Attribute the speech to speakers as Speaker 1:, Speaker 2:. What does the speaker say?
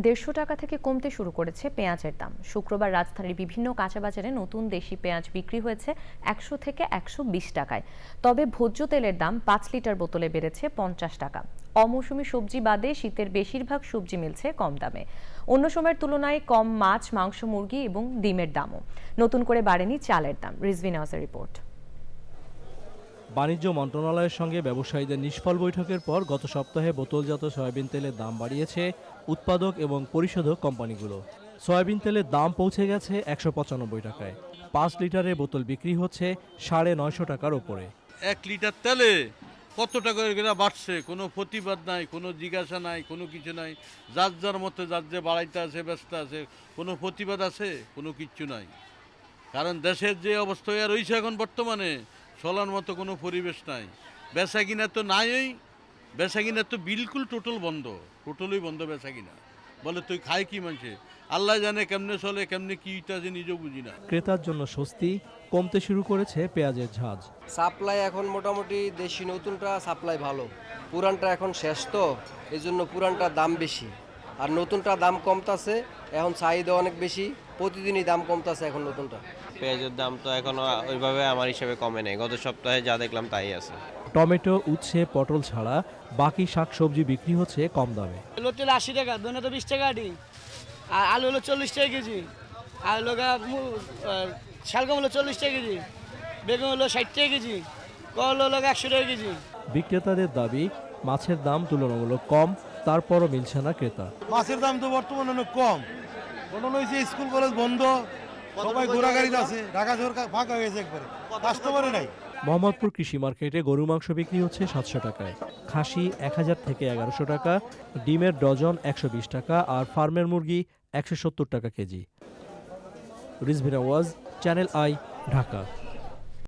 Speaker 1: 150 টাকা থেকে কমতে শুরু করেছে পেঁয়াজের দাম। শুক্রবার রাজধানীর বিভিন্ন কাঁচাবাজারে নতুন দেশি পেঁয়াজ বিক্রি হয়েছে 100 থেকে 120 টাকায়। তবে ভোজ্য তেলের দাম 5 লিটার বোতলে বেড়েছে 50 টাকা। অমৌসুমী সবজি বাদে শীতের বেশিরভাগ সবজি মিলছে কম দামে। অন্য সময়ের তুলনায় কম মাছ, মাংস, মুরগি এবং ডিমের দামও। নতুন করে বাড়েনি চালের দাম। রিজভী নাওয়াজের রিপোর্ট।
Speaker 2: বাণিজ্য মন্ত্রণালয়ের সঙ্গে ব্যবসায়ীদের নিষ্ফল বৈঠকের পর গত সপ্তাহে বোতলজাত সয়াবিন তেলের দাম বাড়িয়েছে উৎপাদক এবং পরিশোধক কোম্পানিগুলো। সয়াবিন তেলের দাম পৌঁছে গেছে 195 টাকায়। 5 লিটারের বোতল বিক্রি হচ্ছে 950 টাকার ওপরে।
Speaker 3: 1 লিটার তেলে কত টাকা করে বাড়ছে, কোনো প্রতিবাদ নাই, কোনো জিজ্ঞাসা নাই, কোনো কিছু নাই। যার যার মতো যার যে বাড়াইতে আছে, ব্যস্ত আছে, কোনো প্রতিবাদ আছে, কোনো কিচ্ছু নাই। কারণ দেশের যে অবস্থা রয়েছে এখন বর্তমানে, চলার মতো কোনো পরিবেশ নাই। বেচা কিনা তো নাই, বেচা কিনা তো বিলকুল টোটালই বন্ধ বেচা কিনা। বলে তুই খায় কি মানুষে, আল্লাহ জানে কেমনে চলে, কেমনে কি আছে নিজেও বুঝি না।
Speaker 2: ক্রেতার জন্য স্বস্তি, কমতে শুরু করেছে পেঁয়াজের ঝাঁজ।
Speaker 4: সাপ্লাই এখন মোটামুটি দেশি নতুনটা সাপ্লাই ভালো, পুরানটা এখন শেষ, তো এই জন্য পুরানটার দাম বেশি আর নতুনটার দাম কমতাছে। এখন চাহিদা অনেক বেশি, প্রতিদিনই দাম কমতাছে এখন নতুনটা।
Speaker 5: পেঁয়াজের দাম তো এখনো ওইভাবে আমার হিসেবে কমে নেই, গত সপ্তাহে যা দেখলাম তাই আছে।
Speaker 2: টমেটো, উচ্ছে, পটল ছাড়া বাকি শাকসবজি বিক্রি হচ্ছে কম দামে।
Speaker 6: তেল 80 টাকা, ধনে তো 20 টাকা আটি, আর আলু হলো 40 টাকা কেজি, আর শালগম হলো 40 টাকা কেজি, বেগুন হলো 60 টাকা কেজি, কল হলো 100 টাকা কেজি।
Speaker 2: বিক্রেতাদের দাবি, মাছের দাম তুলনামূলক কম, তারপরও মিলছে না ক্রেতা।
Speaker 7: মাছের দাম তো বর্তমানে অনেক কম। ঘটনা হয়েছে স্কুল কলেজ বন্ধ, সবাই ঘোরাগাড়িতে আছে, ঢাকা শহর ফাঁকা হয়ে গেছে, একবারে কাস্টমারে নাই।
Speaker 2: মোহাম্মদপুর কৃষি মার্কেটে গরু মাংস বিক্রি হচ্ছে 700 টাকায়, খাসি 1000 থেকে 1100 টাকা, ডিমের ডজন 120 টাকা আর ফার্মের মুরগি 170 টাকা KG. Rizvi Nawaz, channel I, Dhaka.